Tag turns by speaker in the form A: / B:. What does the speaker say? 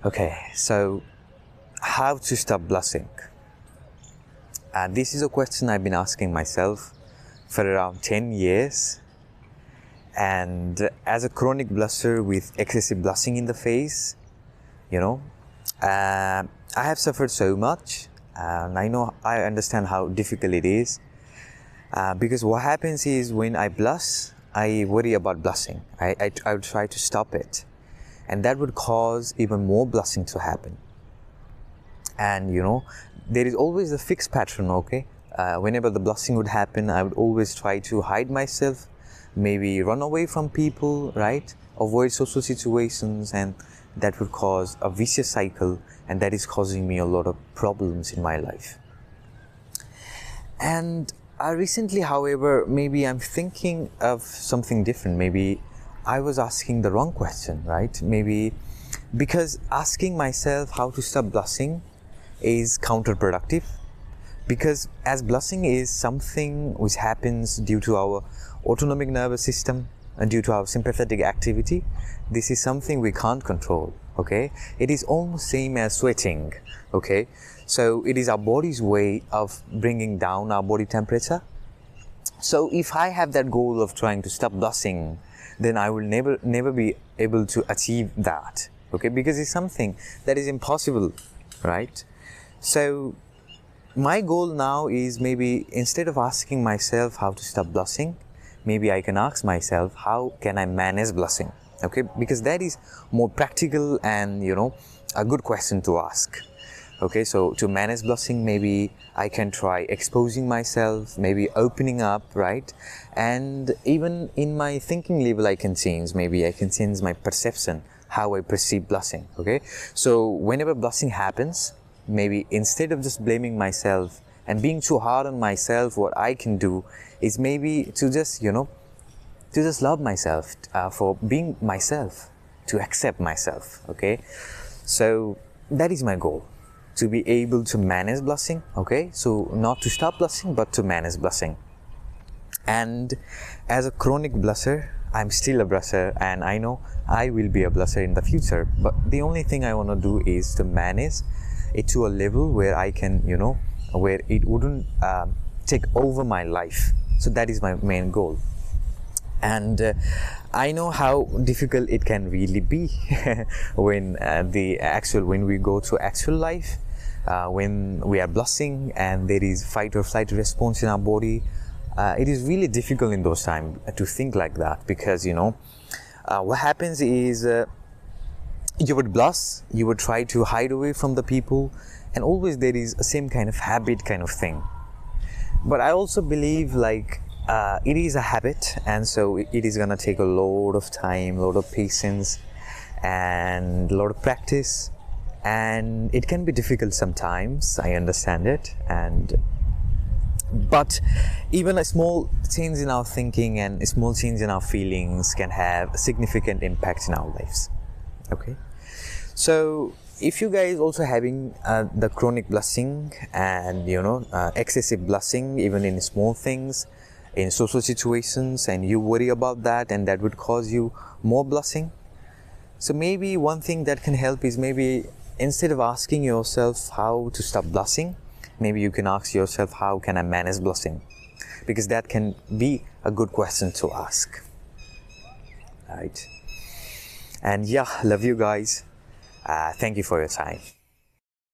A: Okay, so how to stop blushing? This is a question I've been asking myself for around 10 years. And as a chronic blusher with excessive blushing in the face, I have suffered so much. And I understand how difficult it is. Because what happens is when I blush, I worry about blushing. I would try to stop it. And that would cause even more blushing to happen. And there is always a fixed pattern, okay? Whenever the blushing would happen, I would always try to hide myself, maybe run away from people, right? Avoid social situations, and that would cause a vicious cycle, and that is causing me a lot of problems in my life. And recently, however, maybe I'm thinking of something different. Maybe I was asking the wrong question, right? Maybe because asking myself how to stop blushing is counterproductive, because as blushing is something which happens due to our autonomic nervous system and due to our sympathetic activity. This is something we can't control, okay? It is almost same as sweating, okay? So it is our body's way of bringing down our body temperature. So if I have that goal of trying to stop blushing, then I will never be able to achieve that, okay? Because it's something that is impossible, right? So my goal now is, maybe instead of asking myself how to stop blushing, maybe I can ask myself, how can I manage blushing? Okay, because that is more practical and a good question to ask. Okay, so to manage blushing, maybe I can try exposing myself, maybe opening up, right? And even in my thinking level, I can change. Maybe I can change my perception, how I perceive blushing. Okay, so whenever blushing happens, maybe instead of just blaming myself and being too hard on myself, what I can do is maybe to just love myself for being myself, to accept myself. Okay, so that is my goal, to be able to manage blushing. Okay, so not to stop blushing, but to manage blushing. And as a chronic blusher, I'm still a blusher, and I know I will be a blusher in the future. But the only thing I want to do is to manage it to a level where I can, where it wouldn't take over my life. So that is my main goal. And I know how difficult it can really be when when we go through actual life, when we are blushing and there is fight or flight response in our body. It is really difficult in those times to think like that, because what happens is you would blush, you would try to hide away from the people, and always there is a same kind of habit kind of thing. But I also believe it is a habit, and so it is gonna take a lot of time, a lot of patience, and a lot of practice, and it can be difficult sometimes. I understand it, but even a small change in our thinking and a small change in our feelings can have a significant impact in our lives. Okay, so if you guys also having the chronic blushing and excessive blushing, even in small things, in social situations, and you worry about that, and that would cause you more blushing, so maybe one thing that can help is, maybe instead of asking yourself how to stop blushing, maybe you can ask yourself, how can I manage blushing? Because that can be a good question to ask, right? And yeah, love you guys. Thank you for your time.